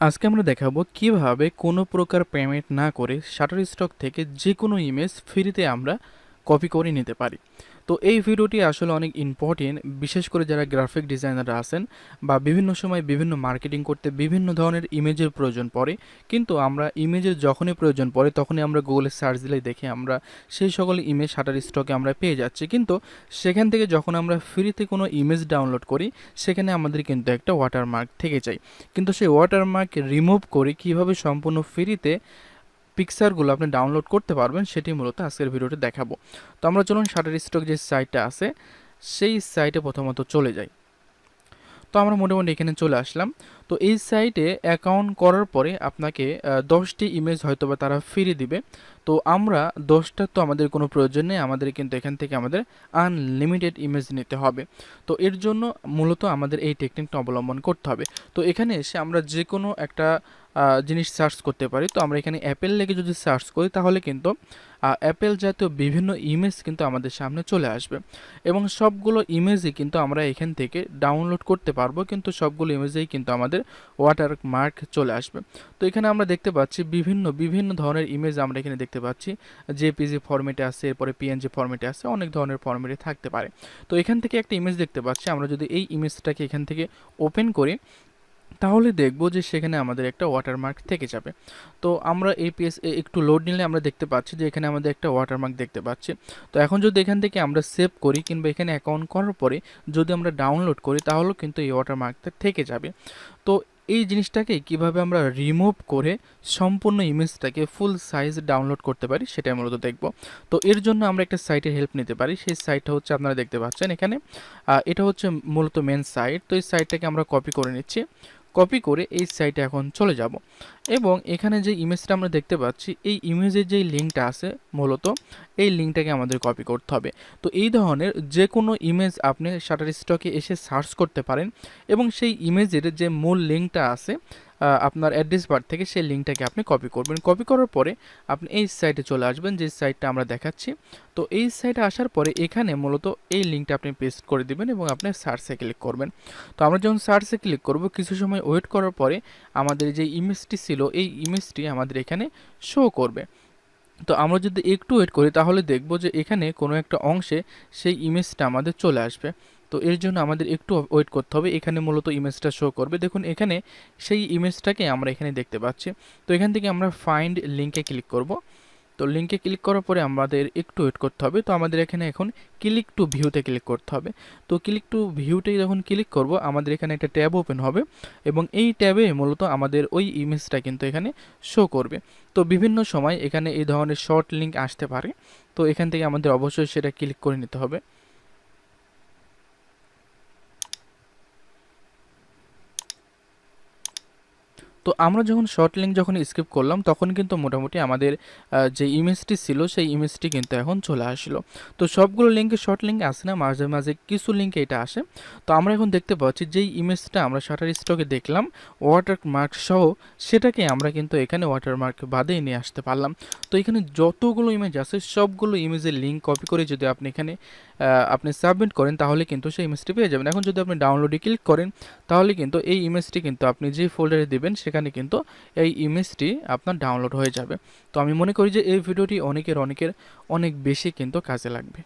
আজকে আমরা দেখাবো কিভাবে কোনো প্রকার পেমেন্ট না করে শাটারস্টক থেকে যে কোনো ইমেজ ফ্রিতে আমরা কপি করে নিতে পারি। তো এই ভিডিওটি আসলে অনেক ইম্পর্টেন্ট, বিশেষ করে যারা গ্রাফিক ডিজাইনাররা আছেন বা বিভিন্ন সময় বিভিন্ন মার্কেটিং করতে বিভিন্ন ধরনের ইমেজের প্রয়োজন পড়ে। কিন্তু আমরা ইমেজের যখনই প্রয়োজন পড়ে তখনই আমরা গুগলে সার্চ দিলেই দেখি আমরা সেই সকল ইমেজ শাটারস্টকে আমরা পেয়ে যাচ্ছি। কিন্তু সেখান থেকে যখন আমরা ফ্রিতে কোনো ইমেজ ডাউনলোড করি সেখানে আমাদের কিন্তু একটা ওয়াটারমার্ক থেকে যায়। কিন্তু সেই ওয়াটারমার্ক রিমুভ করে কিভাবে সম্পূর্ণ ফ্রিতে পিকচারগুলো আপনি ডাউনলোড করতে পারবেন সেটি মূলত আজকের ভিডিওতে দেখাবো। তো আমরা চলুন শাটারস্টক যে সাইটটা আছে সেই সাইটে প্রথমত চলে যাই। তো আমরা মোটামুটি এখানে চলে আসলাম। তো এই সাইটে অ্যাকাউন্ট করার পরে আপনাকে 10টি ইমেজ হয়তোবা তারা ফ্রি দিবে। তো আমরা 10টার তো আমাদের কোনো প্রয়োজন নেই, আমাদের কিন্তু এখান থেকে আমাদের আনলিমিটেড ইমেজ নিতে হবে। তো এর জন্য মূলত আমাদের এই টেকনিকটা অবলম্বন করতে হবে। তো এখানে এসে আমরা যে কোনো একটা জিনিস সার্চ করতে পারি। তো আমরা এখানে অ্যাপেল লেগে যদি সার্চ করি তাহলে কিন্তু অ্যাপেল জাতীয় বিভিন্ন ইমেজ কিন্তু আমাদের সামনে চলে আসবে এবং সবগুলো ইমেজই কিন্তু আমরা এখান থেকে ডাউনলোড করতে পারবো, কিন্তু সবগুলো ইমেজেই কিন্তু আমাদের ওয়াটারমার্ক চলে আসবে। তো এখানে আমরা দেখতে পাচ্ছি বিভিন্ন ধরনের ইমেজ আমরা এখানে দেখতে পাচ্ছি। জেপিজি ফরম্যাটে আছে, এরপরে পিএনজি ফরম্যাটে আছে, অনেক ধরনের ফরম্যাটে থাকতে পারে। তো এখান থেকে একটা ইমেজ দেখতে পাচ্ছি, আমরা যদি এই ইমেজটাকে এখান থেকে ওপেন করি তাহলে দেখব যে সেখানে আমাদের একটা ওয়াটারমার্ক থেকে যাবে। তো আমরা এই পেজ একটু লোড নিলে আমরা দেখতে পাচ্ছি যে এখানে আমাদের একটা ওয়াটারমার্ক দেখতে পাচ্ছি। তো এখন যদি এখান থেকে আমরা সেভ করি কিংবা এখানে অ্যাকাউন্ট করার পরে যদি আমরা ডাউনলোড করি তাহলেও কিন্তু এই ওয়াটারমার্কটা থেকে যাবে। তো এই জিনিসটাকে কিভাবে আমরা রিমুভ করে সম্পূর্ণ ইমেজটাকে ফুল সাইজ ডাউনলোড করতে পারি সেটাই মূলত দেখব। তো এর জন্য আমরা একটা সাইটের হেল্প নিতে পারি। সেই সাইটটা হচ্ছে আপনারা দেখতে পাচ্ছেন এখানে, এটা হচ্ছে মূলত মেন সাইট। তো এই সাইটটাকে আমরা কপি করে নিচ্ছি, কপি করে এই সাইটে এখন চলে যাব এবং এখানে যে ইমেজটা আমরা দেখতে পাচ্ছি এই ইমেজের যে লিঙ্কটা আছে মূলত এই লিঙ্কটাকে আমাদের কপি করতে হবে। তো এই ধরনের যে কোনো ইমেজ আপনি শাটারস্টকে এসে সার্চ করতে পারেন এবং সেই ইমেজের যে মূল লিঙ্কটা আছে আপনার অ্যাড্রেস বার থেকে সেই লিঙ্কটাকে আপনি কপি করবেন। কপি করার পরে আপনি এই সাইটে চলে আসবেন যে সাইটটা আমরা দেখাচ্ছি। তো এই সাইটে আসার পরে এখানে মূলত এই লিঙ্কটা আপনি পেস্ট করে দিবেন এবং আপনি সার্চে ক্লিক করবেন। তো আমরা যখন সার্চে ক্লিক করব কিছু সময় ওয়েট করার পরে আমাদের যে ইমেজটি ছিল এই ইমেজটি আমাদের এখানে শো করবে। তো আমরা যদি একটু ওয়েট করি তাহলে দেখব যে এখানে কোনো একটা অংশে সেই ইমেজটা আমাদের চলে আসবে। তো এর জন্য আমাদের একটু ওয়েট করতে হবে। এখানে মূলত ইমেজটা শো করবে, দেখুন এখানে সেই ইমেজটাকে আমরা এখানে দেখতে পাচ্ছি। তো এখান থেকে আমরা ফাইন্ড লিঙ্কে ক্লিক করব। তো লিঙ্কে ক্লিক করার পরে আমাদের একটু ওয়েট করতে হবে। তো আমাদের এখানে এখন ক্লিক টু ভিউতে ক্লিক করতে হবে। তো ক্লিক টু ভিউতে যখন ক্লিক করব আমাদের এখানে একটা ট্যাব ওপেন হবে এবং এই ট্যাবে মূলত আমাদের ওই ইমেজটা কিন্তু এখানে শো করবে। তো বিভিন্ন সময় এখানে এই ধরনের শর্ট লিঙ্ক আসতে পারে, তো এখান থেকে আমাদের অবশ্যই সেটা ক্লিক করে নিতে হবে। তো আমরা যখন শর্ট লিঙ্ক যখন স্কিপ করলাম তখন কিন্তু মোটামুটি আমাদের যে ইমেজটি ছিল সেই ইমেজটি কিন্তু এখন চলে আসলো। তো সবগুলো লিঙ্কে শর্ট লিঙ্ক আসে না, মাঝে মাঝে কিছু লিঙ্কে এটা আসে। তো আমরা এখন দেখতে পাচ্ছি যেই ইমেজটা আমরা শাটারস্টকে দেখলাম ওয়াটারমার্ক সহ সেটাকে আমরা কিন্তু এখানে ওয়াটারমার্ক বাদেই নিয়ে আসতে পারলাম। তো এখানে যতগুলো ইমেজ আছে সবগুলো ইমেজের লিঙ্ক কপি করে যদি আপনি এখানে আপনি সাবমিট করেন তাহলে কিন্তু সেই ইমেজটি পেয়ে যাবেন। এখন যদি আপনি ডাউনলোডে ক্লিক করেন তাহলে কিন্তু এই ইমেজটি কিন্তু আপনি যে ফোল্ডারে দিবেন সেখানে কিন্তু এই ইমেজটি আপনার ডাউনলোড হয়ে যাবে। তো আমি মনে করি যে এই ভিডিওটি অনেকের অনেক বেশি কিন্তু কাজে লাগবে।